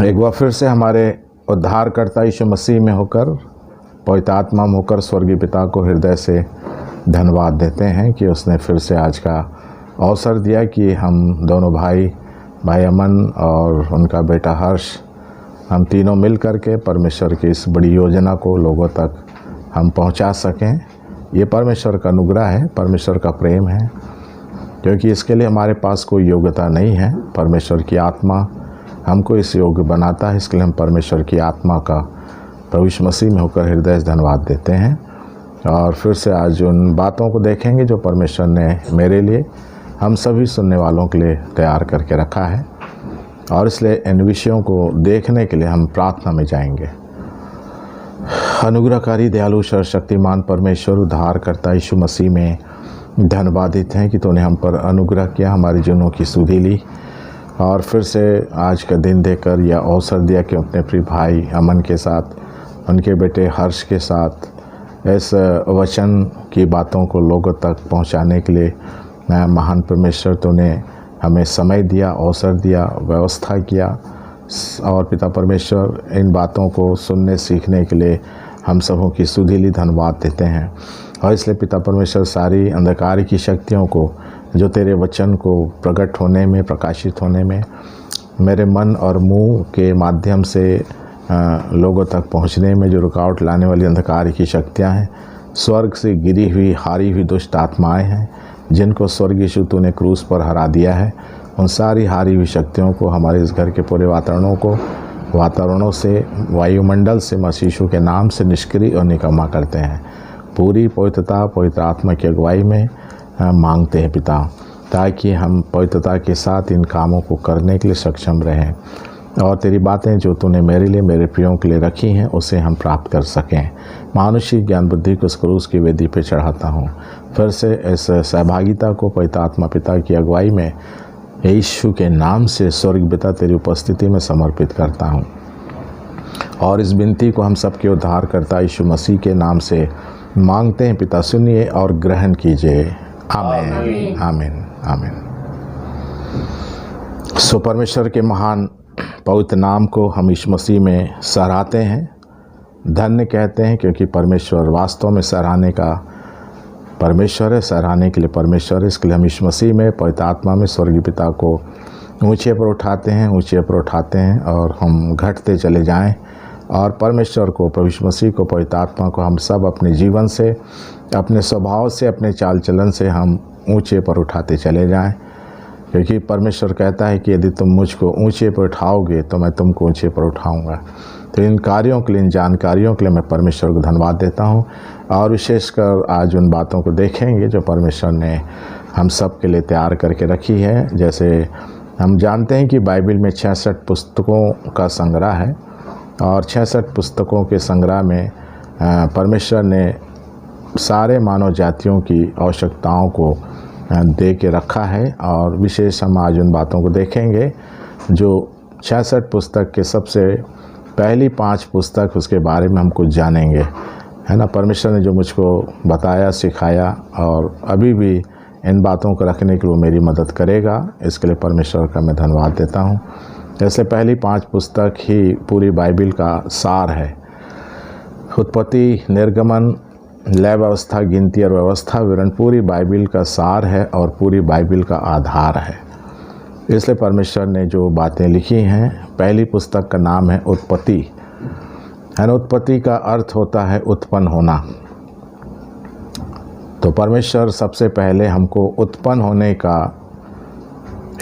एक बार फिर से हमारे उद्धारकर्ता यीशु मसीह में होकर, पवित्र आत्मा में होकर स्वर्गीय पिता को हृदय से धन्यवाद देते हैं कि उसने फिर से आज का अवसर दिया कि हम दोनों भाई अमन और उनका बेटा हर्ष, हम तीनों मिल कर के परमेश्वर की इस बड़ी योजना को लोगों तक हम पहुंचा सकें। ये परमेश्वर का अनुग्रह है, परमेश्वर का प्रेम है, क्योंकि इसके लिए हमारे पास कोई योग्यता नहीं है। परमेश्वर की आत्मा हमको इस योग्य बनाता है, इसके लिए हम परमेश्वर की आत्मा का प्रभु यीशु मसीह में होकर हृदय से धन्यवाद देते हैं। और फिर से आज उन बातों को देखेंगे जो परमेश्वर ने मेरे लिए, हम सभी सुनने वालों के लिए तैयार करके रखा है, और इसलिए इन विषयों को देखने के लिए हम प्रार्थना में जाएंगे। अनुग्रहकारी दयालु सर्वशक्तिमान परमेश्वर उद्धारकर्ता यीशु मसीह में धन्यवादित हैं कि तूने हम पर अनुग्रह किया, हमारे जीवनों की सुधि ली, और फिर से आज का दिन देकर यह अवसर दिया कि अपने प्रिय भाई अमन के साथ, उनके बेटे हर्ष के साथ इस वचन की बातों को लोगों तक पहुंचाने के लिए महान परमेश्वर तूने हमें समय दिया, अवसर दिया, व्यवस्था किया। और पिता परमेश्वर इन बातों को सुनने सीखने के लिए हम सबों की सुधीली धन्यवाद देते हैं। और इसलिए पिता परमेश्वर सारी अंधकार की शक्तियों को जो तेरे वचन को प्रकट होने में, प्रकाशित होने में, मेरे मन और मुंह के माध्यम से लोगों तक पहुंचने में जो रुकावट लाने वाली अंधकार की शक्तियां हैं, स्वर्ग से गिरी हुई हारी हुई दुष्ट आत्माएं हैं, जिनको स्वर्ग यीशु तूने क्रूस पर हरा दिया है, उन सारी हारी हुई शक्तियों को, हमारे इस घर के पूरे वातावरणों से, वायुमंडल से मसीह यीशु के नाम से निष्क्रिय और निकम्मा करते हैं। पूरी पवित्रता पवित्र आत्मा की अगुवाई में मांगते हैं पिता, ताकि हम पवित्रता के साथ इन कामों को करने के लिए सक्षम रहें, और तेरी बातें जो तूने मेरे लिए, मेरे प्रियों के लिए रखी हैं, उसे हम प्राप्त कर सकें। मानुषिक ज्ञान बुद्धि को क्रूस की वेदी पर चढ़ाता हूँ। फिर से इस सहभागिता को पवित्र आत्मा पिता की अगुवाई में यीशु के नाम से स्वर्ग पिता तेरी उपस्थिति में समर्पित करता हूँ, और इस विनती को हम सबके उद्धारकर्ता यीशु मसीह के नाम से मांगते हैं पिता। सुनिए और ग्रहण कीजिए। आमीन, आमीन, आमीन। सो परमेश्वर के महान पवित्र नाम को हम यीशु मसीह में सराहते हैं, धन्य कहते हैं, क्योंकि परमेश्वर वास्तव में सराहने का परमेश्वर है, सराहने के लिए परमेश्वर है। इसके लिए हम यीशु मसीह में पवित्र आत्मा में स्वर्गीय पिता को ऊंचे पर उठाते हैं, ऊंचे पर उठाते हैं, और हम घटते चले जाएं, और परमेश्वर को, प्रभु यीशु मसीह को, पवित्र आत्मा को हम सब अपने जीवन से, अपने स्वभाव से, अपने चाल चलन से हम ऊंचे पर उठाते चले जाएं, क्योंकि परमेश्वर कहता है कि यदि तुम मुझको ऊंचे पर उठाओगे तो मैं तुमको ऊंचे पर उठाऊंगा। तो इन कार्यों के लिए, इन जानकारियों के लिए मैं परमेश्वर को धन्यवाद देता हूं, और विशेषकर आज उन बातों को देखेंगे जो परमेश्वर ने हम सब के लिए तैयार करके रखी है। जैसे हम जानते हैं कि बाइबल में 66 पुस्तकों का संग्रह है, और 66 पुस्तकों के संग्रह में परमेश्वर ने सारे मानव जातियों की आवश्यकताओं को दे के रखा है। और विशेष हम आज उन बातों को देखेंगे जो 66 पुस्तक के सबसे पहली 5 पुस्तक, उसके बारे में हम कुछ जानेंगे, है ना। परमेश्वर ने जो मुझको बताया, सिखाया, और अभी भी इन बातों को रखने के लिए वो मेरी मदद करेगा, इसके लिए परमेश्वर का मैं धन्यवाद देता हूँ। जैसे पहली 5 पुस्तक ही पूरी बाइबल का सार है। उत्पत्ति, निर्गमन, लय व्यवस्था, गिनती और व्यवस्था विवरण पूरी बाइबल का सार है और पूरी बाइबल का आधार है। इसलिए परमेश्वर ने जो बातें लिखी हैं, पहली पुस्तक का नाम है उत्पत्ति, है ना। उत्पत्ति का अर्थ होता है उत्पन्न होना। तो परमेश्वर सबसे पहले हमको उत्पन्न होने का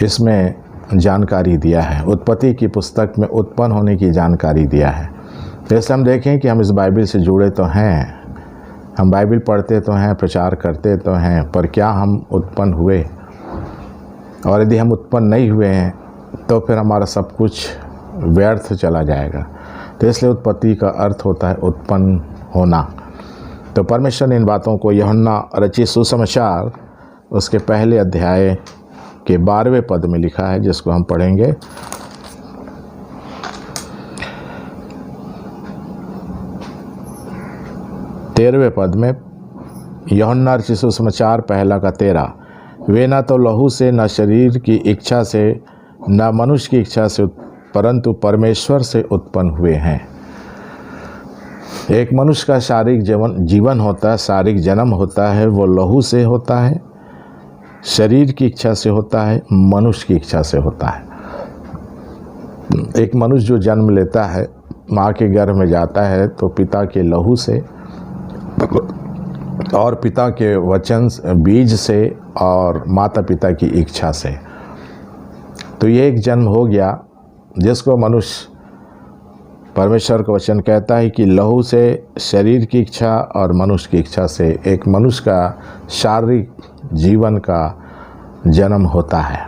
इसमें जानकारी दिया है, उत्पत्ति की पुस्तक में उत्पन्न होने की जानकारी दिया है। जैसे हम देखें कि हम इस बाइबल से जुड़े तो हैं, हम बाइबल पढ़ते तो हैं, प्रचार करते तो हैं, पर क्या हम उत्पन्न हुए? और यदि हम उत्पन्न नहीं हुए हैं तो फिर हमारा सब कुछ व्यर्थ चला जाएगा। तो इसलिए उत्पत्ति का अर्थ होता है उत्पन्न होना। तो परमेश्वर ने इन बातों को यूहन्ना रचित सुसमाचार उसके पहले अध्याय के 12वें पद में लिखा है, जिसको हम पढ़ेंगे। तेरहवें पद में, यूहन्ना रचित सुसमाचार पहला का 13, वे न तो लहू से, न शरीर की इच्छा से, न मनुष्य की इच्छा से परंतु परमेश्वर से उत्पन्न हुए हैं। एक मनुष्य का शारीरिक जीवन होता है, शारीरिक जन्म होता है, वो लहू से होता है, शरीर की इच्छा से होता है, मनुष्य की इच्छा से होता है। एक मनुष्य जो जन्म लेता है, माँ के गर्भ में जाता है, तो पिता के लहू से और पिता के वचन बीज से और माता पिता की इच्छा से, तो ये एक जन्म हो गया, जिसको मनुष्य परमेश्वर का वचन कहता है कि लहू से शरीर की इच्छा और मनुष्य की इच्छा से एक मनुष्य का शारीरिक जीवन का जन्म होता है।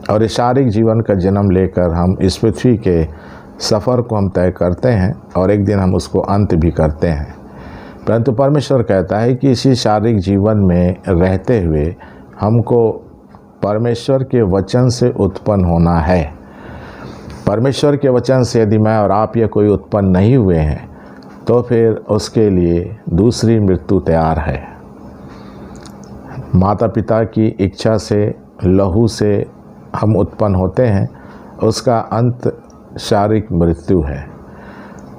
और इस शारीरिक जीवन का जन्म लेकर हम इस पृथ्वी के सफ़र को हम तय करते हैं और एक दिन हम उसको अंत भी करते हैं। परंतु परमेश्वर कहता है कि इसी शारीरिक जीवन में रहते हुए हमको परमेश्वर के वचन से उत्पन्न होना है। परमेश्वर के वचन से यदि मैं और आप या कोई उत्पन्न नहीं हुए हैं, तो फिर उसके लिए दूसरी मृत्यु तैयार है। माता पिता की इच्छा से, लहू से हम उत्पन्न होते हैं, उसका अंत शारीरिक मृत्यु है।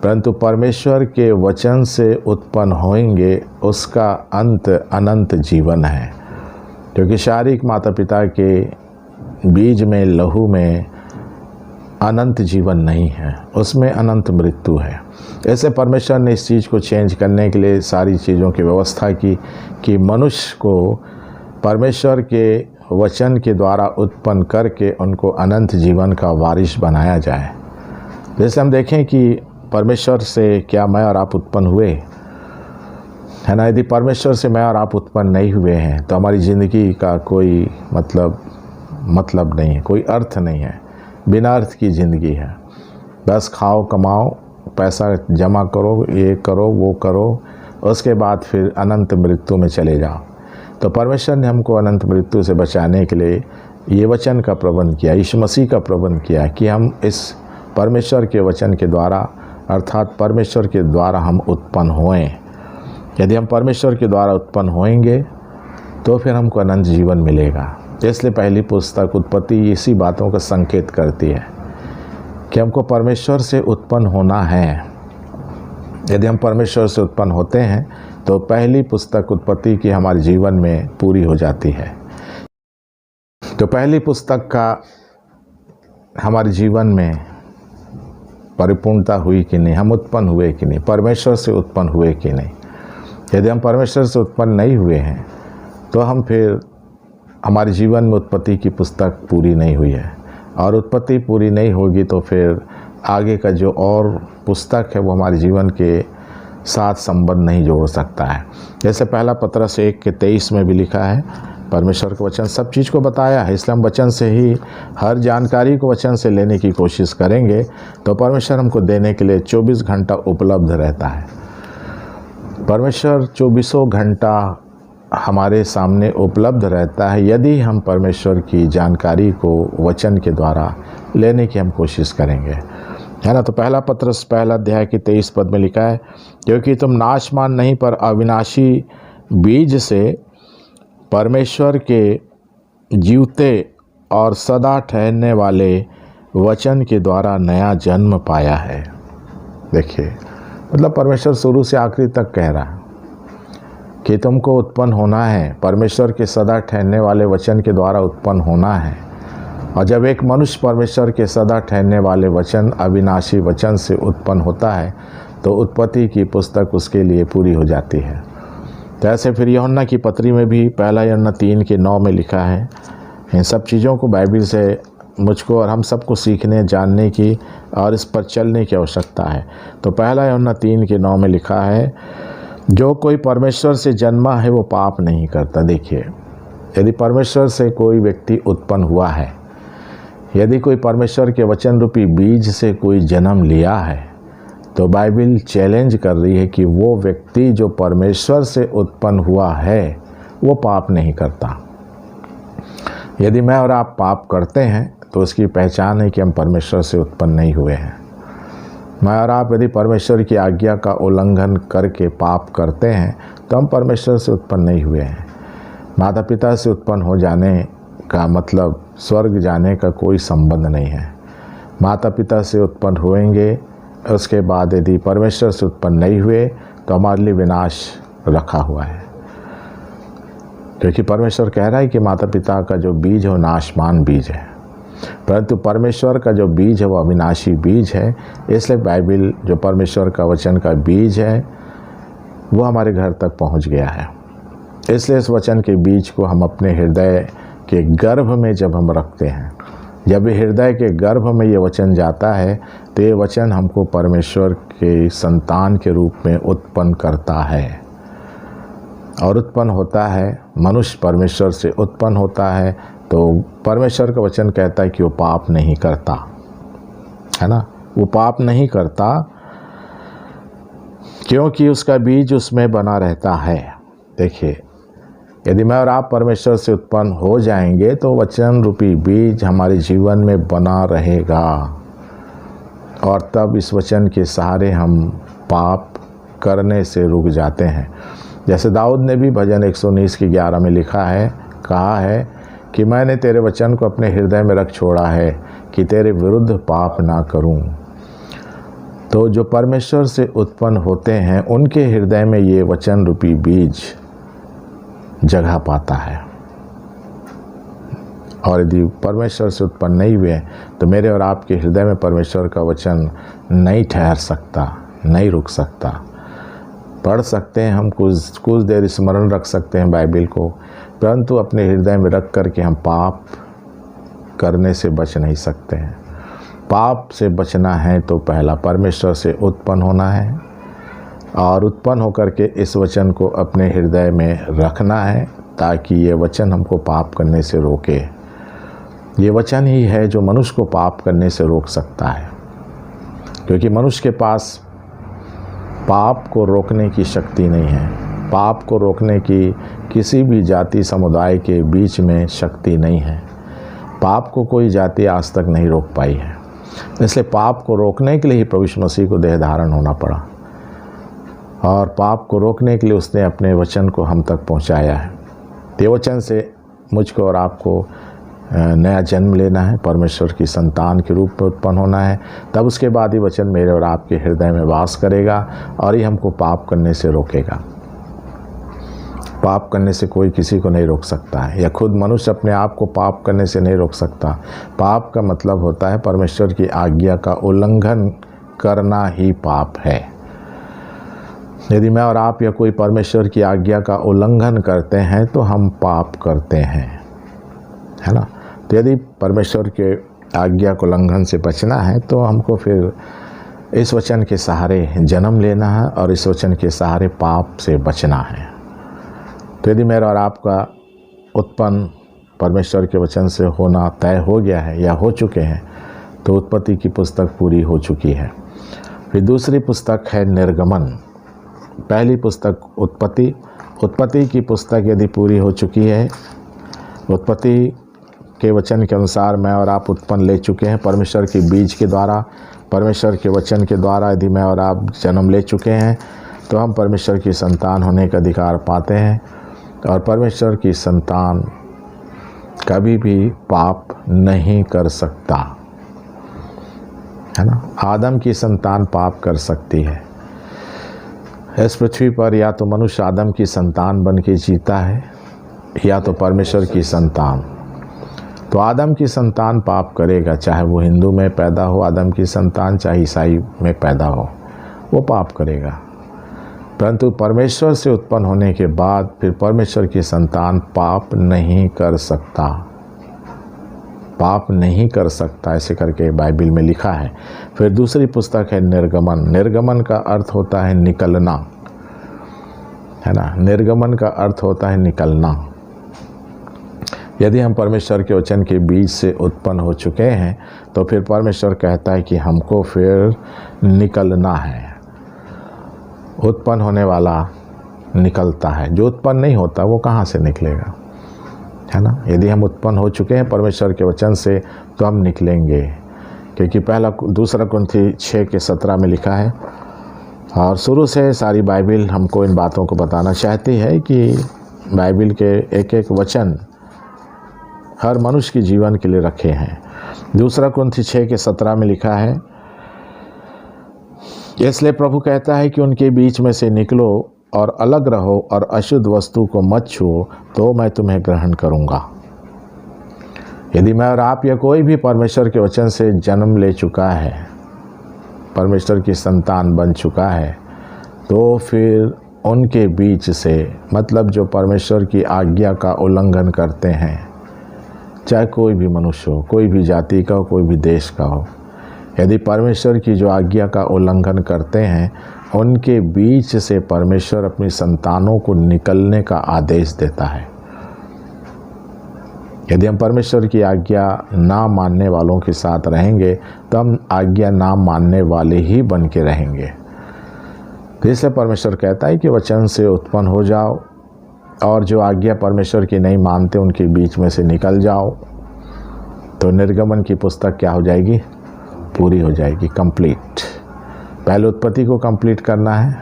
परंतु परमेश्वर के वचन से उत्पन्न होंगे, उसका अंत अनंत जीवन है। क्योंकि शारीरिक माता पिता के बीज में, लहू में अनंत जीवन नहीं है, उसमें अनंत मृत्यु है। ऐसे परमेश्वर ने इस चीज़ को चेंज करने के लिए सारी चीज़ों की व्यवस्था की कि मनुष्य को परमेश्वर के वचन के द्वारा उत्पन्न करके उनको अनंत जीवन का वारिस बनाया जाए। जैसे हम देखें कि परमेश्वर से क्या मैं और आप उत्पन्न हुए, है ना। यदि परमेश्वर से मैं और आप उत्पन्न नहीं हुए हैं, तो हमारी ज़िंदगी का कोई मतलब नहीं है, कोई अर्थ नहीं है, बिना अर्थ की ज़िंदगी है। बस खाओ, कमाओ, पैसा जमा करो, ये करो, वो करो, उसके बाद फिर अनंत मृत्यु में चले जाओ। तो परमेश्वर ने हमको अनंत मृत्यु से बचाने के लिए ये वचन का प्रबंध किया, यीशु मसीह का प्रबंध किया कि हम इस परमेश्वर के वचन के द्वारा, अर्थात परमेश्वर के द्वारा हम उत्पन्न होएं। यदि हम परमेश्वर के द्वारा उत्पन्न होएंगे तो फिर हमको अनंत जीवन मिलेगा। इसलिए पहली पुस्तक उत्पत्ति इसी बातों का संकेत करती है कि हमको परमेश्वर से उत्पन्न होना है। यदि हम परमेश्वर से उत्पन्न होते हैं तो पहली पुस्तक उत्पत्ति की हमारे जीवन में पूरी हो जाती है। तो पहली पुस्तक का हमारे जीवन में परिपूर्णता हुई कि नहीं, हम उत्पन्न हुए कि नहीं, परमेश्वर से उत्पन्न हुए कि नहीं। यदि हम परमेश्वर से उत्पन्न नहीं हुए हैं तो हम फिर हमारे जीवन में उत्पत्ति की पुस्तक पूरी नहीं हुई है, और उत्पत्ति पूरी नहीं होगी तो फिर आगे का जो और पुस्तक है वो हमारे जीवन के साथ संबंध नहीं जोड़ सकता है। जैसे पहला पत्रस 1:23 में भी लिखा है, परमेश्वर का वचन सब चीज़ को बताया है, इसलिए हम वचन से ही हर जानकारी को वचन से लेने की कोशिश करेंगे तो परमेश्वर हमको देने के लिए 24 घंटा उपलब्ध रहता है। परमेश्वर 24 घंटा हमारे सामने उपलब्ध रहता है यदि हम परमेश्वर की जानकारी को वचन के द्वारा लेने की हम कोशिश करेंगे, है ना। तो पहला पत्रस पहला अध्याय की 23 पद में लिखा है, क्योंकि तुम नाशमान नहीं पर अविनाशी बीज से परमेश्वर के जीवते और सदा ठहरने वाले वचन के द्वारा नया जन्म पाया है। देखिए, मतलब परमेश्वर शुरू से आखिरी तक कह रहा है कि तुमको उत्पन्न होना है, परमेश्वर के सदा ठहरने वाले वचन के द्वारा उत्पन्न होना है। और जब एक मनुष्य परमेश्वर के सदा ठहरने वाले वचन, अविनाशी वचन से उत्पन्न होता है तो उत्पत्ति की पुस्तक उसके लिए पूरी हो जाती है। तो ऐसे फिर यूहन्ना की पत्री में भी पहला यूहन्ना 3:9 में लिखा है। इन सब चीज़ों को बाइबिल से मुझको और हम सबको सीखने, जानने की और इस पर चलने की आवश्यकता है। तो पहला यूहन्ना 3:9 में लिखा है, जो कोई परमेश्वर से जन्मा है वो पाप नहीं करता। देखिए, यदि परमेश्वर से कोई व्यक्ति उत्पन्न हुआ है, यदि कोई परमेश्वर के वचन रूपी बीज से कोई जन्म लिया है, तो बाइबिल चैलेंज कर रही है कि वो व्यक्ति जो परमेश्वर से उत्पन्न हुआ है वो पाप नहीं करता। यदि मैं और आप पाप करते हैं तो उसकी पहचान है कि हम परमेश्वर से उत्पन्न नहीं हुए हैं। मैं और आप यदि परमेश्वर की आज्ञा का उल्लंघन करके पाप करते हैं तो हम परमेश्वर से उत्पन्न नहीं हुए हैं। माता पिता से उत्पन्न हो जाने का मतलब स्वर्ग जाने का कोई संबंध नहीं है। माता पिता से उत्पन्न होंगे, उसके बाद यदि परमेश्वर से उत्पन्न नहीं हुए तो हमारे लिए विनाश रखा हुआ है। क्योंकि परमेश्वर कह रहा है कि माता पिता का जो बीज है वो नाशमान बीज है, परंतु परमेश्वर का जो बीज है वो अविनाशी बीज है। इसलिए बाइबिल जो परमेश्वर का वचन का बीज है वो हमारे घर तक पहुंच गया है। इसलिए इस वचन के बीज को हम अपने हृदय के गर्भ में जब हम रखते हैं, जब हृदय के गर्भ में ये वचन जाता है तो ये वचन हमको परमेश्वर के संतान के रूप में उत्पन्न करता है। और उत्पन्न होता है, मनुष्य परमेश्वर से उत्पन्न होता है तो परमेश्वर का वचन कहता है कि वो पाप नहीं करता, है ना। वो पाप नहीं करता क्योंकि उसका बीज उसमें बना रहता है। देखिए, यदि मैं और आप परमेश्वर से उत्पन्न हो जाएंगे तो वचन रूपी बीज हमारे जीवन में बना रहेगा, और तब इस वचन के सहारे हम पाप करने से रुक जाते हैं। जैसे दाऊद ने भी भजन 119:11 में कहा है कि मैंने तेरे वचन को अपने हृदय में रख छोड़ा है कि तेरे विरुद्ध पाप ना करूं। तो जो परमेश्वर से उत्पन्न होते हैं उनके हृदय में ये वचन रूपी बीज जगह पाता है। और यदि परमेश्वर से उत्पन्न नहीं हुए तो मेरे और आपके हृदय में परमेश्वर का वचन नहीं ठहर सकता, नहीं रुक सकता। पढ़ सकते हैं हम, कुछ देर स्मरण रख सकते हैं बाइबिल को, परंतु अपने हृदय में रख कर के हम पाप करने से बच नहीं सकते हैं। पाप से बचना है तो पहला परमेश्वर से उत्पन्न होना है, और उत्पन्न होकर के इस वचन को अपने हृदय में रखना है ताकि ये वचन हमको पाप करने से रोके। ये वचन ही है जो मनुष्य को पाप करने से रोक सकता है, क्योंकि मनुष्य के पास पाप को रोकने की शक्ति नहीं है। पाप को रोकने की किसी भी जाति समुदाय के बीच में शक्ति नहीं है। पाप को कोई जाति आज तक नहीं रोक पाई है। इसलिए पाप को रोकने के लिए ही प्रभु यीशु मसीह को देह धारण होना पड़ा, और पाप को रोकने के लिए उसने अपने वचन को हम तक पहुंचाया है। ये वचन से मुझको और आपको नया जन्म लेना है, परमेश्वर की संतान के रूप में उत्पन्न होना है। तब उसके बाद ही वचन मेरे और आपके हृदय में वास करेगा और ये हमको पाप करने से रोकेगा। पाप करने से कोई किसी को नहीं रोक सकता है, या खुद मनुष्य अपने आप को पाप करने से नहीं रोक सकता। पाप का मतलब होता है परमेश्वर की आज्ञा का उल्लंघन करना ही पाप है। यदि मैं और आप या कोई परमेश्वर की आज्ञा का उल्लंघन करते हैं तो हम पाप करते हैं, है ना। तो यदि परमेश्वर के आज्ञा को उल्लंघन से बचना है तो हमको फिर इस वचन के सहारे जन्म लेना है और इस वचन के सहारे पाप से बचना है। तो यदि मेरा और आपका उत्पन्न परमेश्वर के वचन से होना तय हो गया है या हो चुके हैं तो उत्पत्ति की पुस्तक पूरी हो चुकी है। फिर दूसरी पुस्तक है निर्गमन। पहली पुस्तक उत्पत्ति की पुस्तक यदि पूरी हो चुकी है, उत्पत्ति के वचन के अनुसार मैं और आप उत्पन्न ले चुके हैं परमेश्वर के बीज के द्वारा, परमेश्वर के वचन के द्वारा यदि मैं और आप जन्म ले चुके हैं तो हम परमेश्वर की संतान होने का अधिकार पाते हैं। और परमेश्वर की संतान कभी भी पाप नहीं कर सकता, है ना। आदम की संतान पाप कर सकती है। इस पृथ्वी पर या तो मनुष्य आदम की संतान बन के जीता है या तो परमेश्वर की संतान। तो आदम की संतान पाप करेगा, चाहे वो हिंदू में पैदा हो आदम की संतान, चाहे ईसाई में पैदा हो, वो पाप करेगा। परंतु परमेश्वर से उत्पन्न होने के बाद फिर परमेश्वर की संतान पाप नहीं कर सकता, पाप नहीं कर सकता, ऐसे करके बाइबिल में लिखा है। फिर दूसरी पुस्तक है निर्गमन। निर्गमन का अर्थ होता है निकलना, है ना। निर्गमन का अर्थ होता है निकलना। यदि हम परमेश्वर के वचन के बीज से उत्पन्न हो चुके हैं तो फिर परमेश्वर कहता है कि हमको फिर निकलना है। उत्पन्न होने वाला निकलता है, जो उत्पन्न नहीं होता वो कहाँ से निकलेगा, है ना। यदि हम उत्पन्न हो चुके हैं परमेश्वर के वचन से तो हम निकलेंगे, क्योंकि दूसरा कुरिन्थी 6:17 में लिखा है। और शुरू से सारी बाइबिल हमको इन बातों को बताना चाहती है कि बाइबिल के एक एक वचन हर मनुष्य के जीवन के लिए रखे हैं। दूसरा कुरिन्थी 6:17 में लिखा है, इसलिए प्रभु कहता है कि उनके बीच में से निकलो और अलग रहो और अशुद्ध वस्तु को मत छुओ, तो मैं तुम्हें ग्रहण करूँगा। यदि मैं और आप या कोई भी परमेश्वर के वचन से जन्म ले चुका है, परमेश्वर की संतान बन चुका है, तो फिर उनके बीच से, मतलब जो परमेश्वर की आज्ञा का उल्लंघन करते हैं, चाहे कोई भी मनुष्य हो, कोई भी जाति का हो, कोई भी देश का हो, यदि परमेश्वर की जो आज्ञा का उल्लंघन करते हैं, उनके बीच से परमेश्वर अपनी संतानों को निकलने का आदेश देता है। यदि हम परमेश्वर की आज्ञा ना मानने वालों के साथ रहेंगे तो हम आज्ञा ना मानने वाले ही बन के रहेंगे। इसलिए परमेश्वर कहता है कि वचन से उत्पन्न हो जाओ और जो आज्ञा परमेश्वर की नहीं मानते उनके बीच में से निकल जाओ, तो निर्गमन की पुस्तक क्या हो जाएगी? पूरी हो जाएगी, कंप्लीट। पहले उत्पत्ति को कंप्लीट करना है,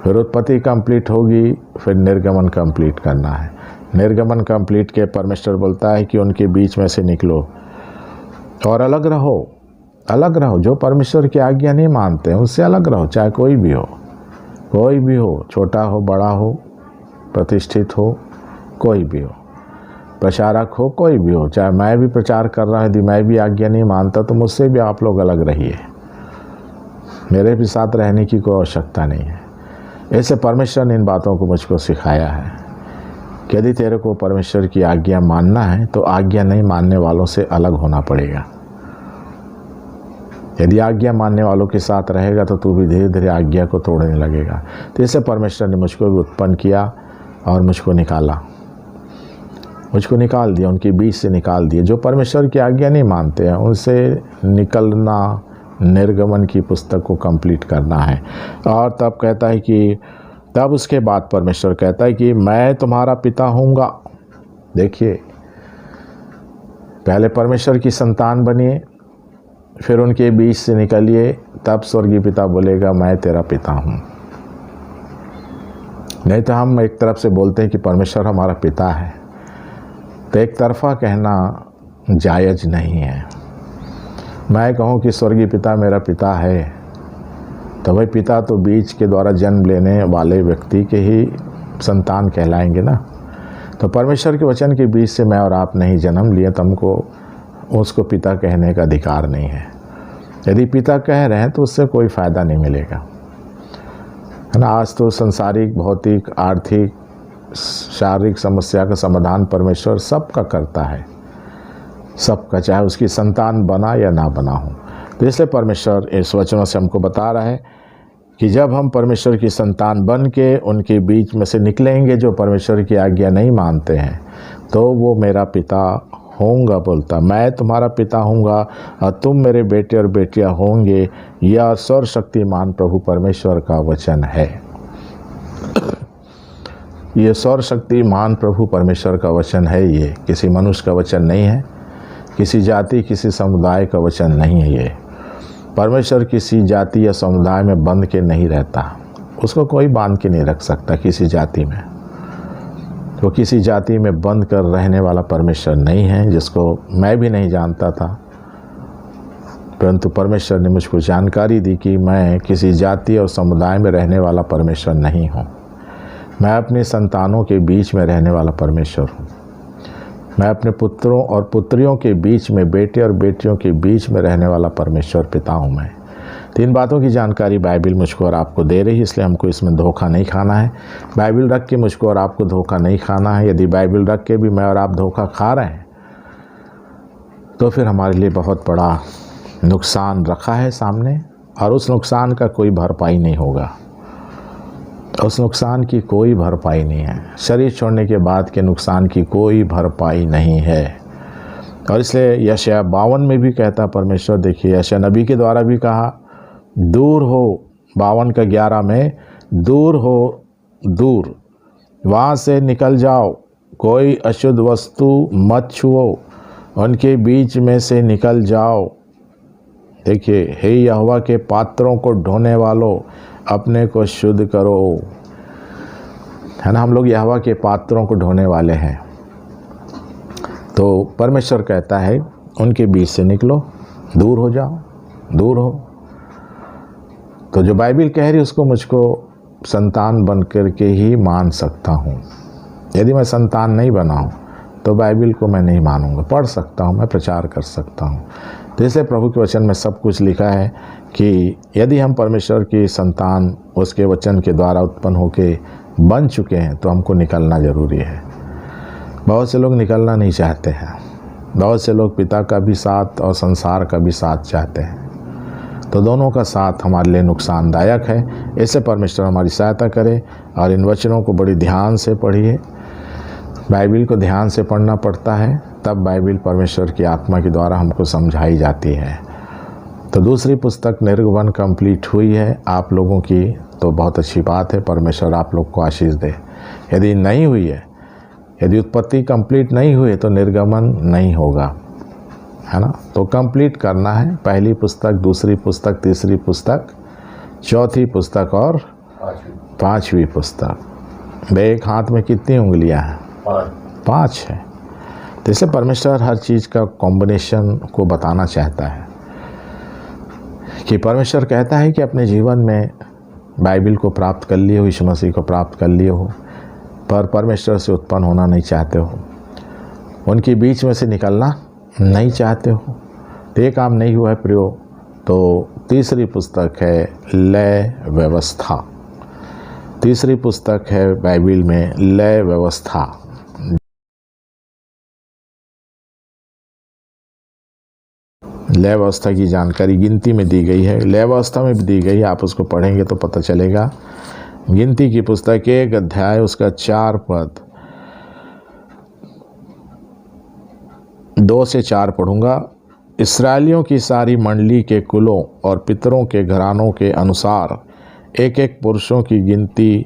फिर उत्पत्ति कंप्लीट होगी, फिर निर्गमन कंप्लीट करना है। निर्गमन कंप्लीट के परमेश्वर बोलता है कि उनके बीच में से निकलो और अलग रहो। अलग रहो, जो परमेश्वर की आज्ञा नहीं मानते हैं उनसे अलग रहो, चाहे कोई भी हो, कोई भी हो, छोटा हो, बड़ा हो, प्रतिष्ठित हो, कोई भी हो, प्रचारक हो, कोई भी हो, चाहे मैं भी प्रचार कर रहा हूँ, यदि मैं भी आज्ञा नहीं मानता तो मुझसे भी आप लोग अलग रहिए, मेरे भी साथ रहने की कोई आवश्यकता नहीं है। ऐसे परमेश्वर ने इन बातों को मुझको सिखाया है कि यदि तेरे को परमेश्वर की आज्ञा मानना है तो आज्ञा नहीं मानने वालों से अलग होना पड़ेगा। यदि आज्ञा मानने वालों के साथ रहेगा तो तू भी धीरे धीरे आज्ञा को तोड़ने लगेगा। तो इससे परमेश्वर ने मुझको भी उत्पन्न किया और मुझको निकाला, मुझको निकाल दिया, उनके बीच से निकाल दिया। जो परमेश्वर की आज्ञा नहीं मानते हैं उनसे निकलना, निर्गमन की पुस्तक को कंप्लीट करना है। और तब कहता है कि तब उसके बाद परमेश्वर कहता है कि मैं तुम्हारा पिता होऊंगा। देखिए, पहले परमेश्वर की संतान बनिए, फिर उनके बीच से निकलिए, तब स्वर्गीय पिता बोलेगा मैं तेरा पिता हूँ। नहीं तो हम एक तरफ से बोलते हैं कि परमेश्वर हमारा पिता है, तो एक तरफा कहना जायज़ नहीं है। मैं कहूँ कि स्वर्गीय पिता मेरा पिता है, तो भाई पिता तो बीज के द्वारा जन्म लेने वाले व्यक्ति के ही संतान कहलाएंगे ना। तो परमेश्वर के वचन के बीच से मैं और आप नहीं जन्म लिए तो हमको उसको पिता कहने का अधिकार नहीं है। यदि पिता कह रहे हैं तो उससे कोई फ़ायदा नहीं मिलेगा, है ना। आज तो संसारिक, भौतिक, आर्थिक, शारीरिक समस्या का समाधान परमेश्वर सबका करता है, सबका, चाहे उसकी संतान बना या ना बना हो। तो इसलिए परमेश्वर इस वचनों से हमको बता रहा है कि जब हम परमेश्वर की संतान बन के उनके बीच में से निकलेंगे जो परमेश्वर की आज्ञा नहीं मानते हैं, तो वो मेरा पिता होऊंगा। बोलता मैं तुम्हारा पिता होऊंगा और तुम मेरे बेटे और बेटियां होंगे। यह सर्वशक्तिमान प्रभु परमेश्वर का वचन है। ये सर्वशक्तिमान प्रभु परमेश्वर का वचन है। ये किसी मनुष्य का वचन नहीं है, किसी जाति, किसी समुदाय का वचन नहीं है। ये परमेश्वर किसी जाति या समुदाय में बंध के नहीं रहता, उसको कोई बांध के नहीं रख सकता किसी जाति में। तो किसी जाति में बंद कर रहने वाला परमेश्वर नहीं है, जिसको मैं भी नहीं जानता था, परंतु परमेश्वर ने मुझको जानकारी दी कि मैं किसी जाति और समुदाय में रहने वाला परमेश्वर नहीं हूँ। मैं अपने संतानों के बीच में रहने वाला परमेश्वर हूँ। मैं अपने पुत्रों और पुत्रियों के बीच में, बेटे और बेटियों के बीच में रहने वाला परमेश्वर पिता हूँ मैं। तीन बातों की जानकारी बाइबिल मुझको और आपको दे रही है, इसलिए हमको इसमें धोखा नहीं खाना है। बाइबिल रख के मुझको और आपको धोखा नहीं खाना है। यदि बाइबिल रख के भी मैं और आप धोखा खा रहे हैं तो फिर हमारे लिए बहुत बड़ा नुकसान रखा है सामने, और उस नुकसान का कोई भरपाई नहीं होगा। उस नुकसान की कोई भरपाई नहीं है। शरीर छोड़ने के बाद के नुकसान की कोई भरपाई नहीं है। और इसलिए यशायाह 52 में भी कहता परमेश्वर, देखिए यशायाह नबी के द्वारा भी कहा, दूर हो, 52 का 11 में, दूर हो, दूर, वहाँ से निकल जाओ, कोई अशुद्ध वस्तु मत छुओ, उनके बीच में से निकल जाओ। देखिए, हे यहोवा के पात्रों को ढोने वालों, अपने को शुद्ध करो, है ना। हम लोग यहोवा के पात्रों को ढोने वाले हैं। तो परमेश्वर कहता है उनके बीच से निकलो, दूर हो जाओ, दूर हो। तो जो बाइबिल कह रही है उसको मुझको संतान बन कर के ही मान सकता हूँ। यदि मैं संतान नहीं बना हूँ तो बाइबिल को मैं नहीं मानूंगा। पढ़ सकता हूँ, मैं प्रचार कर सकता हूँ। तो इसलिए प्रभु के वचन में सब कुछ लिखा है कि यदि हम परमेश्वर की संतान उसके वचन के द्वारा उत्पन्न होके बन चुके हैं तो हमको निकलना ज़रूरी है। बहुत से लोग निकलना नहीं चाहते हैं। बहुत से लोग पिता का भी साथ और संसार का भी साथ चाहते हैं। तो दोनों का साथ हमारे लिए नुकसानदायक है। इससे परमेश्वर हमारी सहायता करे और इन वचनों को बड़ी ध्यान से पढ़िए। बाइबिल को ध्यान से पढ़ना पड़ता है, तब बाइबिल परमेश्वर की आत्मा के द्वारा हमको समझाई जाती है। तो दूसरी पुस्तक निर्गमन कंप्लीट हुई है आप लोगों की, तो बहुत अच्छी बात है। परमेश्वर आप लोग को आशीष दे। यदि नहीं हुई है, यदि उत्पत्ति कंप्लीट नहीं हुई तो निर्गमन नहीं होगा, है ना। तो कंप्लीट करना है। पहली पुस्तक, दूसरी पुस्तक, तीसरी पुस्तक, चौथी पुस्तक और पांचवी पुस्तक। एक हाथ में कितनी उंगलियां हैं? 5 है। तो इससे परमेश्वर हर चीज़ का कॉम्बिनेशन को बताना चाहता है कि परमेश्वर कहता है कि अपने जीवन में बाइबिल को प्राप्त कर लिए हो, यीशु मसीह को प्राप्त कर लिए हो, पर परमेश्वर से उत्पन्न होना नहीं चाहते हो, उनके बीच में से निकलना नहीं चाहते हो, तो ये काम नहीं हुआ है प्रियो। तो तीसरी पुस्तक है लय व्यवस्था। तीसरी पुस्तक है बाइबिल में लय व्यवस्था। लय व्यवस्था की जानकारी गिनती में दी गई है, लय व्यवस्था में भी दी गई है। आप उसको पढ़ेंगे तो पता चलेगा। गिनती की पुस्तक 1 अध्याय उसका 4 पद, 2 से 4 पढ़ूंगा। इस्राएलियों की सारी मंडली के कुलों और पितरों के घरानों के अनुसार एक एक पुरुषों की गिनती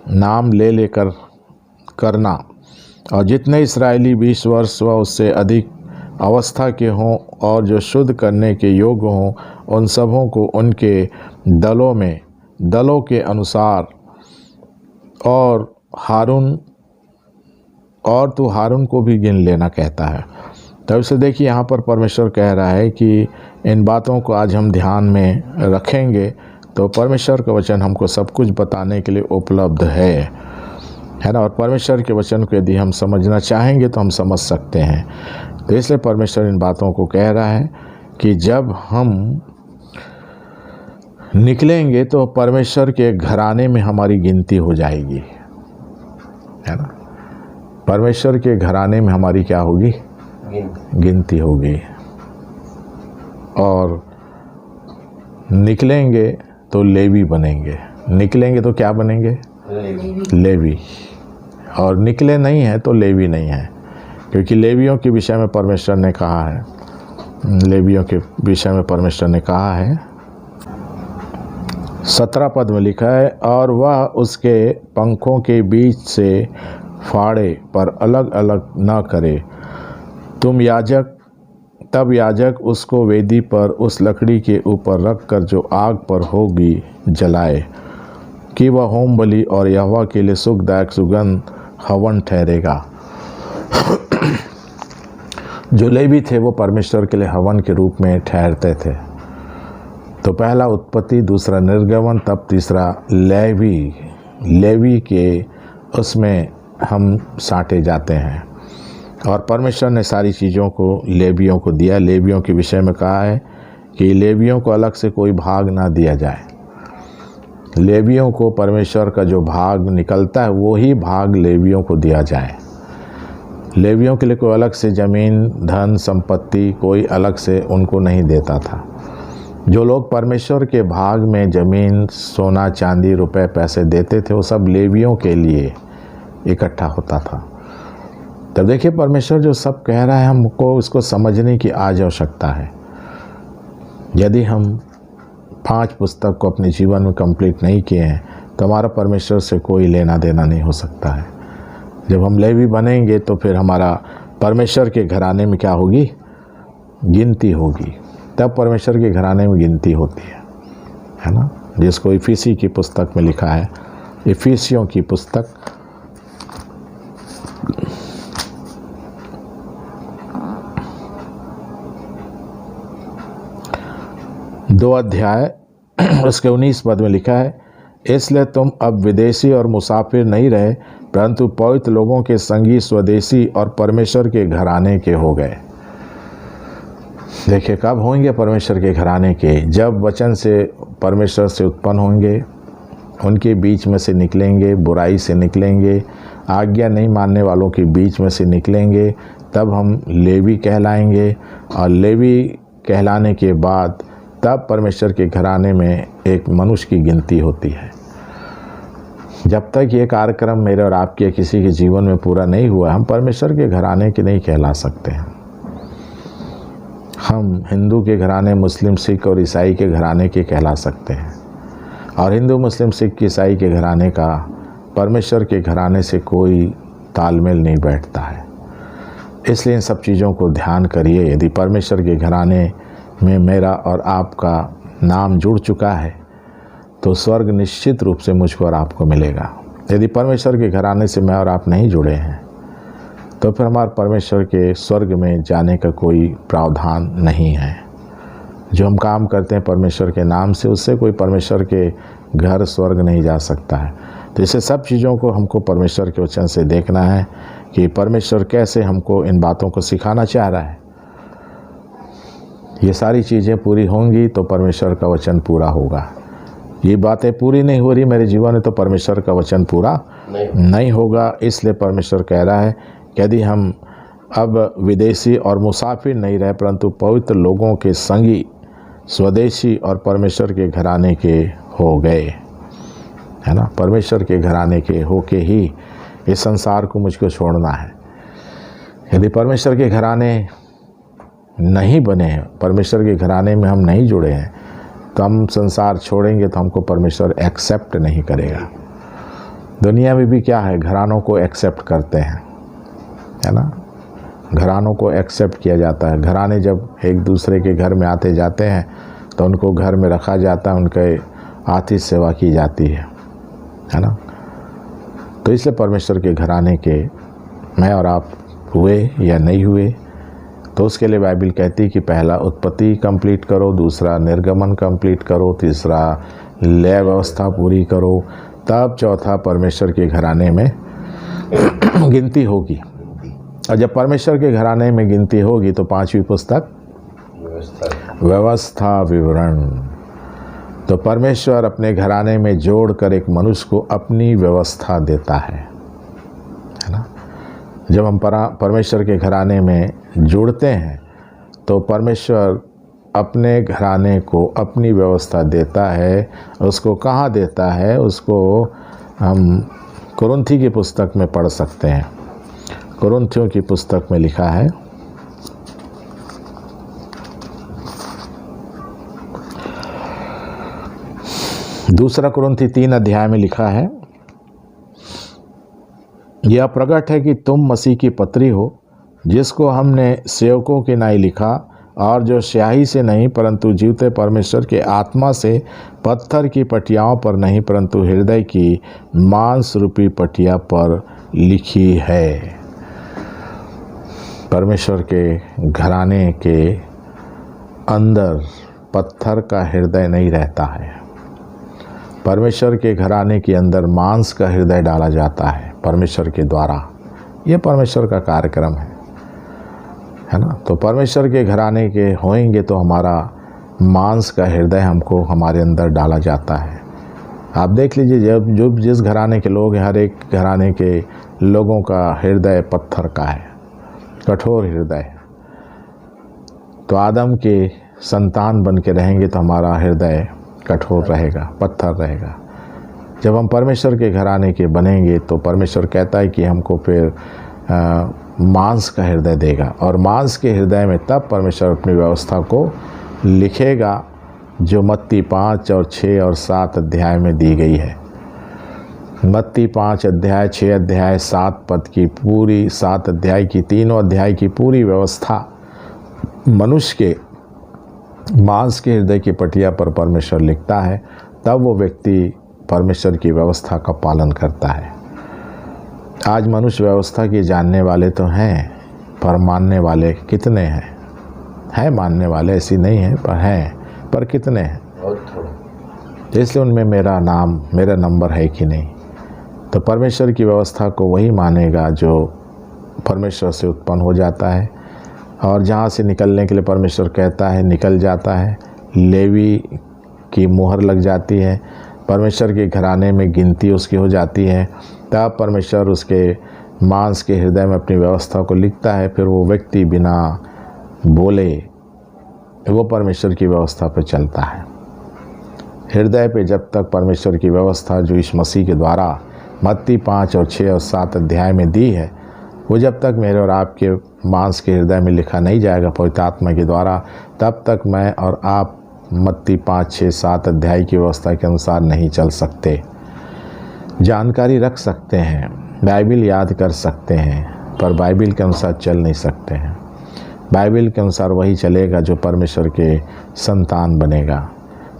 नाम ले लेकर करना, और जितने इस्राएली 20 वर्ष व उससे अधिक अवस्था के हों और जो शुद्ध करने के योग्य हों, उन सबों को उनके दलों में दलों के अनुसार, और तू हारून को भी गिन लेना कहता है। तब से देखिए यहाँ पर परमेश्वर कह रहा है कि इन बातों को आज हम ध्यान में रखेंगे तो परमेश्वर का वचन हमको सब कुछ बताने के लिए उपलब्ध है ना। और परमेश्वर के वचन को यदि हम समझना चाहेंगे तो हम समझ सकते हैं। तो इसलिए परमेश्वर इन बातों को कह रहा है कि जब हम निकलेंगे तो परमेश्वर के घराने में हमारी गिनती हो जाएगी, है ना। परमेश्वर के घराने में हमारी क्या होगी? गिनती होगी। और निकलेंगे तो लेवी बनेंगे। निकलेंगे तो क्या बनेंगे? लेवी। और निकले नहीं हैं तो लेवी नहीं है, क्योंकि लेवियों के विषय में परमेश्वर ने कहा है, लेवियों के विषय में परमेश्वर ने कहा है 17 पद में लिखा है, और वह उसके पंखों के बीच से फाड़े पर अलग अलग न करे। तब याजक उसको वेदी पर उस लकड़ी के ऊपर रख कर जो आग पर होगी जलाए, कि वह होम बलि और यहोवा के लिए सुखदायक सुगंध हवन ठहरेगा। जो लेवी थे वो परमेश्वर के लिए हवन के रूप में ठहरते थे। तो पहला उत्पत्ति, दूसरा निर्गमन, तब तीसरा लेवी के उसमें हम साटे जाते हैं। और परमेश्वर ने सारी चीज़ों को लेवियों को दिया। लेवियों के विषय में कहा है कि लेवियों को अलग से कोई भाग ना दिया जाए। लेवियों को परमेश्वर का जो भाग निकलता है वही भाग लेवियों को दिया जाए। लेवियों के लिए कोई अलग से ज़मीन, धन, संपत्ति कोई अलग से उनको नहीं देता था। जो लोग परमेश्वर के भाग में ज़मीन, सोना, चांदी, रुपए, पैसे देते थे, वो सब लेवियों के लिए इकट्ठा होता था। तब देखिए परमेश्वर जो सब कह रहा है हमको उसको समझने की आज आवश्यकता है। यदि हम 5 पुस्तक को अपने जीवन में कंप्लीट नहीं किए हैं तो हमारा परमेश्वर से कोई लेना देना नहीं हो सकता है। जब हम लेवी बनेंगे तो फिर हमारा परमेश्वर के घराने में क्या होगी? गिनती होगी। तब परमेश्वर के घराने में गिनती होती है ना, जिसको इफिसी की पुस्तक में लिखा है। इफिसियों की पुस्तक 2 अध्याय उसके 19 पद में लिखा है, इसलिए तुम अब विदेशी और मुसाफिर नहीं रहे, परंतु पवित्र लोगों के संगी, स्वदेशी और परमेश्वर के घराने के हो गए। देखिए, कब होंगे परमेश्वर के घराने के? जब वचन से परमेश्वर से उत्पन्न होंगे, उनके बीच में से निकलेंगे, बुराई से निकलेंगे, आज्ञा नहीं मानने वालों के बीच में से निकलेंगे, तब हम लेवी कहलाएंगे। और लेवी कहलाने के बाद तब परमेश्वर के घराने में एक मनुष्य की गिनती होती है। जब तक ये कार्यक्रम मेरे और आपके किसी के जीवन में पूरा नहीं हुआ, हम परमेश्वर के घराने के नहीं कहला सकते हैं। हम हिंदू के घराने, मुस्लिम, सिख और ईसाई के घराने के कहला सकते हैं, और हिंदू, मुस्लिम, सिख, ईसाई के घराने का परमेश्वर के घराने से कोई तालमेल नहीं बैठता है। इसलिए इन सब चीज़ों को ध्यान करिए। यदि परमेश्वर के घराने में मेरा और आपका नाम जुड़ चुका है तो स्वर्ग निश्चित रूप से मुझको और आपको मिलेगा। यदि परमेश्वर के घराने से मैं और आप नहीं जुड़े हैं तो फिर हमारे परमेश्वर के स्वर्ग में जाने का कोई प्रावधान नहीं है। जो हम काम करते हैं परमेश्वर के नाम से, उससे कोई परमेश्वर के घर, स्वर्ग नहीं जा सकता है। तो इसे सब चीज़ों को हमको परमेश्वर के वचन से देखना है कि परमेश्वर कैसे हमको इन बातों को सिखाना चाह रहा है। ये सारी चीज़ें पूरी होंगी तो परमेश्वर का वचन पूरा होगा। ये बातें पूरी नहीं हो रही मेरे जीवन में तो परमेश्वर का वचन पूरा नहीं होगा। इसलिए परमेश्वर कह रहा है कि यदि हम अब विदेशी और मुसाफिर नहीं रहे, परंतु पवित्र लोगों के संगी, स्वदेशी और परमेश्वर के घराने के हो गए, है ना। परमेश्वर के घराने के होके ही इस संसार को मुझको छोड़ना है। यदि परमेश्वर के घराने नहीं बने हैं, परमेश्वर के घराने में हम नहीं जुड़े हैं, तो हम संसार छोड़ेंगे तो हमको परमेश्वर एक्सेप्ट नहीं करेगा। दुनिया में भी क्या है, घरानों को एक्सेप्ट करते हैं, है ना। घरानों को एक्सेप्ट किया जाता है। घराने जब एक दूसरे के घर में आते जाते हैं तो उनको घर में रखा जाता है, उनके आतिथ्य सेवा की जाती है ना। तो इसलिए परमेश्वर के घराने के मैं और आप हुए या नहीं हुए, तो उसके लिए बाइबल कहती है कि पहला उत्पत्ति कंप्लीट करो, दूसरा निर्गमन कंप्लीट करो, तीसरा लय व्यवस्था पूरी करो, तब चौथा परमेश्वर के घराने में गिनती होगी। और जब परमेश्वर के घराने में गिनती होगी तो 5वीं पुस्तक व्यवस्था विवरण, तो परमेश्वर अपने घराने में जोड़कर एक मनुष्य को अपनी व्यवस्था देता है ना। जब हम परमेश्वर के घराने में जुड़ते हैं तो परमेश्वर अपने घराने को अपनी व्यवस्था देता है। उसको कहाँ देता है, उसको हम कुरिन्थी की पुस्तक में पढ़ सकते हैं। कुरिन्थियों की पुस्तक में लिखा है, दूसरा कुरिन्थी 3 अध्याय में लिखा है, यह प्रकट है कि तुम मसीह की पत्री हो, जिसको हमने सेवकों के नाई लिखा, और जो स्याही से नहीं परंतु जीवते परमेश्वर के आत्मा से, पत्थर की पटियाओं पर नहीं परंतु हृदय की मांस रूपी पटिया पर लिखी है। परमेश्वर के घराने के अंदर पत्थर का हृदय नहीं रहता है। परमेश्वर के घराने के अंदर मांस का हृदय डाला जाता है परमेश्वर के द्वारा। यह परमेश्वर का कार्यक्रम है ना। तो परमेश्वर के घराने के होएंगे तो हमारा मांस का हृदय हमको हमारे अंदर डाला जाता है। आप देख लीजिए, जब जो जिस घराने के लोग हैं, हर एक घराने के लोगों का हृदय पत्थर का है, कठोर हृदय। तो आदम के संतान बन के रहेंगे तो हमारा हृदय कठोर रहेगा, पत्थर रहेगा। जब हम परमेश्वर के घराने के बनेंगे तो परमेश्वर कहता है कि हमको फिर मांस का हृदय देगा, और मांस के हृदय में तब परमेश्वर अपनी व्यवस्था को लिखेगा जो मत्ती 5 और 6 और 7 अध्याय में दी गई है। मत्ती 5 अध्याय, 6 अध्याय, 7 पद की पूरी, 7 अध्याय की, तीनों अध्याय की पूरी व्यवस्था मनुष्य के मांस के हृदय की पटिया पर परमेश्वर लिखता है। तब वो व्यक्ति परमेश्वर की व्यवस्था का पालन करता है। आज मनुष्य व्यवस्था की जानने वाले तो हैं, पर मानने वाले कितने हैं? हैं मानने वाले, ऐसी नहीं है, पर हैं, पर कितने हैं? बहुत थोड़े। इसलिए उनमें मेरा नाम, मेरा नंबर है कि नहीं। तो परमेश्वर की व्यवस्था को वही मानेगा जो परमेश्वर से उत्पन्न हो जाता है, और जहाँ से निकलने के लिए परमेश्वर कहता है निकल जाता है। लेवी की मुहर लग जाती है, परमेश्वर के घराने में गिनती उसकी हो जाती है, तब परमेश्वर उसके मांस के हृदय में अपनी व्यवस्था को लिखता है। फिर वो व्यक्ति बिना बोले वो परमेश्वर की व्यवस्था पर चलता है। हृदय पे जब तक परमेश्वर की व्यवस्था जो यीशु मसीह के द्वारा मत्ती 5 और 6 और 7 अध्याय में दी है, वो जब तक मेरे और आपके मांस के हृदय में लिखा नहीं जाएगा पवित्र आत्मा के द्वारा, तब तक मैं और आप मत्ती 5, 6, 7 अध्याय की व्यवस्था के अनुसार नहीं चल सकते। जानकारी रख सकते हैं, बाइबिल याद कर सकते हैं, पर बाइबिल के अनुसार चल नहीं सकते हैं। बाइबिल के अनुसार वही चलेगा जो परमेश्वर के संतान बनेगा,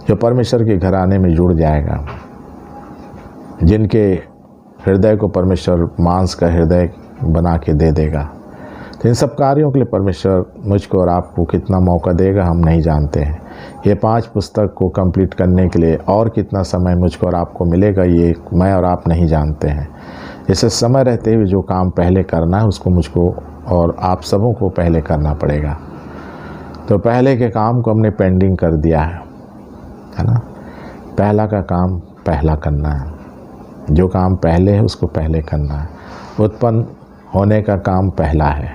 जो परमेश्वर के घराने में जुड़ जाएगा, जिनके हृदय को परमेश्वर मांस का हृदय बना के दे देगा। तो इन सब कार्यों के लिए परमेश्वर मुझको और आपको कितना मौका देगा हम नहीं जानते हैं। ये 5 पुस्तक को कंप्लीट करने के लिए और कितना समय मुझको और आपको मिलेगा, ये मैं और आप नहीं जानते हैं। इसे समय रहते हुए जो काम पहले करना है उसको मुझको और आप सबों को पहले करना पड़ेगा। तो पहले के काम को हमने पेंडिंग कर दिया है ना। पहला का काम पहला करना है, जो काम पहले है उसको पहले करना है। उत्पन्न होने का काम पहला है,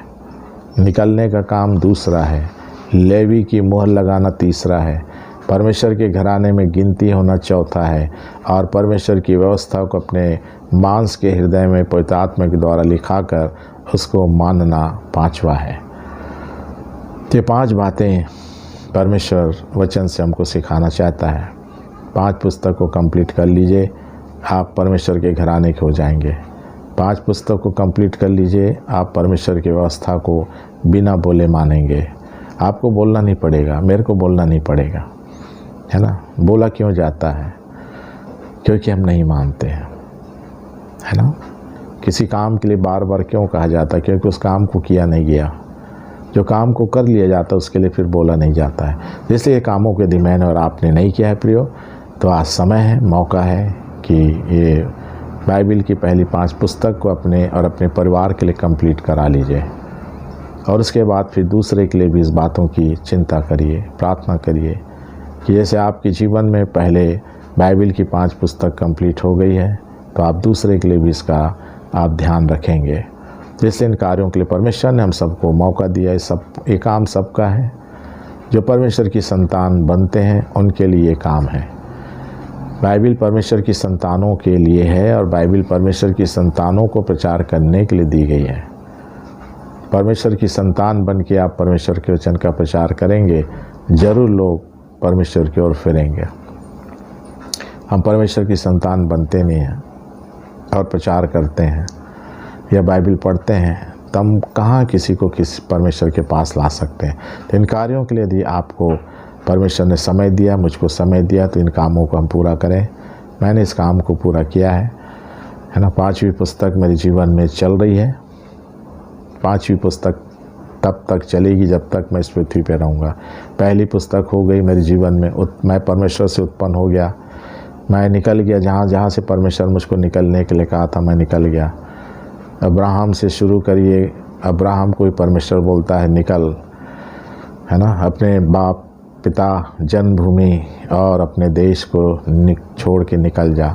निकलने का काम दूसरा है, लेवी की मुहर लगाना तीसरा है, परमेश्वर के घराने में गिनती होना चौथा है, और परमेश्वर की व्यवस्था को अपने मांस के हृदय में पवित्र आत्मा के द्वारा लिखाकर उसको मानना पांचवा है। ये 5 बातें परमेश्वर वचन से हमको सिखाना चाहता है। 5 पुस्तक को कंप्लीट कर लीजिए, आप परमेश्वर के घराने के हो जाएंगे। 5 पुस्तक को कंप्लीट कर लीजिए, आप परमेश्वर की व्यवस्था को बिना बोले मानेंगे। आपको बोलना नहीं पड़ेगा, मेरे को बोलना नहीं पड़ेगा, है ना। बोला क्यों जाता है? क्योंकि हम नहीं मानते हैं, है ना। किसी काम के लिए बार बार क्यों कहा जाता है? क्योंकि उस काम को किया नहीं गया। जो काम को कर लिया जाता है उसके लिए फिर बोला नहीं जाता है। इसलिए कामों को यदि मैंने और आपने नहीं किया है प्रियो, तो आज समय है, मौका है कि ये बाइबिल की पहली 5 पुस्तक को अपने और अपने परिवार के लिए कंप्लीट करा लीजिए, और उसके बाद फिर दूसरे के लिए भी इस बातों की चिंता करिए, प्रार्थना करिए कि जैसे आपके जीवन में पहले बाइबिल की 5 पुस्तक कंप्लीट हो गई है, तो आप दूसरे के लिए भी इसका आप ध्यान रखेंगे। जैसे इन कार्यों के लिए परमेश्वर ने हम सबको मौका दिया है। ये काम सबका है। जो परमेश्वर की संतान बनते हैं उनके लिए ये काम है। बाइबिल परमेश्वर की संतानों के लिए है, और बाइबिल परमेश्वर की संतानों को प्रचार करने के लिए दी गई है। परमेश्वर की संतान बन के आप परमेश्वर के वचन का प्रचार करेंगे, ज़रूर लोग परमेश्वर की ओर फिरेंगे। हम परमेश्वर की संतान बनते नहीं हैं और प्रचार करते हैं या बाइबिल पढ़ते हैं, तो हम कहाँ किसी को परमेश्वर के पास ला सकते हैं। तो इन कार्यों के लिए यदि आपको परमेश्वर ने समय दिया, मुझको समय दिया, तो इन कामों को हम पूरा करें। मैंने इस काम को पूरा किया है ना। 5वीं पुस्तक मेरे जीवन में चल रही है। 5वीं पुस्तक तब तक चलेगी जब तक मैं इस पृथ्वी पे रहूँगा। पहली पुस्तक हो गई मेरे जीवन में, मैं परमेश्वर से उत्पन्न हो गया, मैं निकल गया जहाँ से परमेश्वर मुझको निकलने के लिए कहा था, मैं निकल गया। अब्राहम से शुरू करिए, अब्राहम को ही परमेश्वर बोलता है निकल, है ना। अपने बाप पिता जन्मभूमि और अपने देश को छोड़ के निकल जा।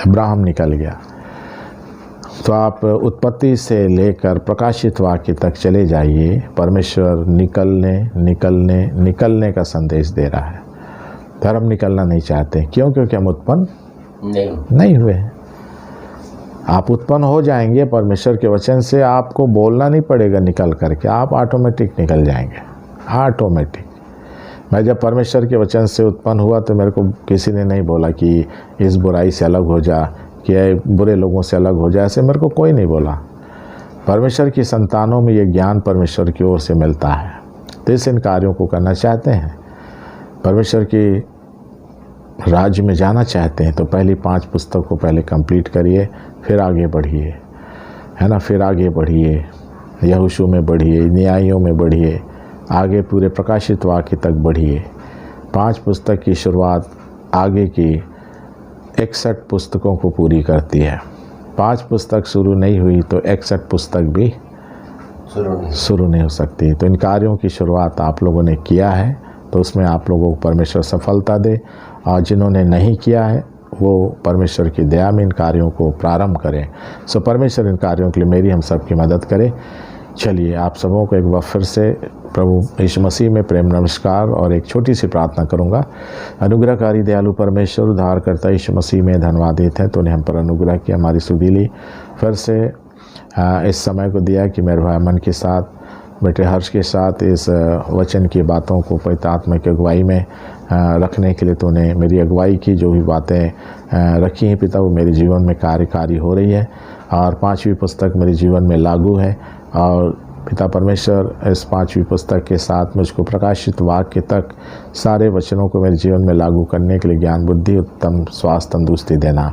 अब्राहम निकल गया। तो आप उत्पत्ति से लेकर प्रकाशित वाक्य तक चले जाइए, परमेश्वर निकलने का संदेश दे रहा है। पर हम निकलना नहीं चाहते। क्यों? क्योंकि हम उत्पन्न नहीं हुए। आप उत्पन्न हो जाएंगे परमेश्वर के वचन से, आपको बोलना नहीं पड़ेगा निकल करके, आप ऑटोमेटिक निकल जाएंगे, ऑटोमेटिक। मैं जब परमेश्वर के वचन से उत्पन्न हुआ तो मेरे को किसी ने नहीं बोला कि इस बुराई से अलग हो जा, कि बुरे लोगों से अलग हो जा, ऐसे मेरे को कोई नहीं बोला। परमेश्वर की संतानों में ये ज्ञान परमेश्वर की ओर से मिलता है। तो इस इन कार्यों को करना चाहते हैं, परमेश्वर की राज्य में जाना चाहते हैं, तो पहली 5 पुस्तक को पहले कंप्लीट करिए, फिर आगे बढ़िए, है ना। फिर आगे बढ़िए, यहोशू में बढ़िए, न्यायों में बढ़िए, आगे पूरे प्रकाशित वाक्य तक बढ़िए। 5 पुस्तक की शुरुआत आगे की 61 पुस्तकों को पूरी करती है। 5 पुस्तक शुरू नहीं हुई तो 61 पुस्तक भी शुरू नहीं हो सकती। तो इन कार्यों की शुरुआत आप लोगों ने किया है, तो उसमें आप लोगों को परमेश्वर सफलता दे, और जिन्होंने नहीं किया है वो परमेश्वर की दया में इन कार्यों को प्रारंभ करें। सो परमेश्वर इन कार्यों के लिए मेरी हम सब की मदद करे। चलिए आप सबों को एक बार फिर से प्रभु यीशु मसीह में प्रेम नमस्कार और एक छोटी सी प्रार्थना करूंगा। अनुग्रहकारी दयालु परमेश्वर उद्धारकर्ता यीशु मसीह में धन्यवादित है, तो ने हम पर अनुग्रह किया, हमारी सुधीली फिर से इस समय को दिया कि मेरे भाई अमन के साथ, बेटे हर्ष के साथ इस वचन की बातों को पवित्र आत्मा की अगुवाई में रखने के लिए तूने मेरी अगुवाई की। जो भी बातें रखी हैं पिता वो मेरे जीवन में कार्यकारी हो रही है, और 5वीं पुस्तक मेरे जीवन में लागू है। और पिता परमेश्वर इस 5वीं पुस्तक के साथ मुझको प्रकाशित वाक्य तक सारे वचनों को मेरे जीवन में लागू करने के लिए ज्ञान बुद्धि उत्तम स्वास्थ्य तंदुरुस्ती देना।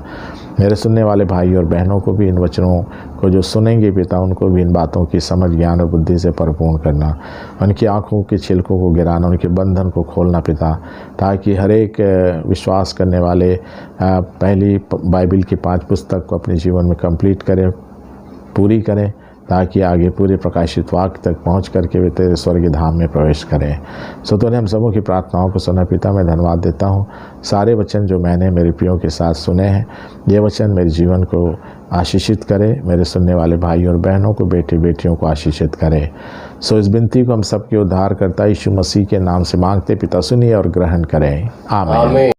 मेरे सुनने वाले भाई और बहनों को भी इन वचनों को जो सुनेंगे पिता उनको भी इन बातों की समझ ज्ञान और बुद्धि से परिपूर्ण करना, उनकी आँखों के छिलकों को गिराना, उनके बंधन को खोलना पिता, ताकि हर एक विश्वास करने वाले पहली बाइबल की 5 पुस्तक को अपने जीवन में कंप्लीट करें, पूरी करें, ताकि आगे पूरे प्रकाशित वाक्य तक पहुंच करके वे तेरे स्वर्गीय धाम में प्रवेश करें। सो तूने हम सबों की प्रार्थनाओं को सुना पिता, मैं धन्यवाद देता हूं। सारे वचन जो मैंने मेरे प्रियों के साथ सुने हैं, ये वचन मेरे जीवन को आशीषित करे, मेरे सुनने वाले भाई और बहनों को, बेटे बेटियों को आशीषित करे। सो इस विनती को हम सबके उद्धार करता यीशु मसीह के नाम से मांगते पिता, सुनिए और ग्रहण करें। आमीन।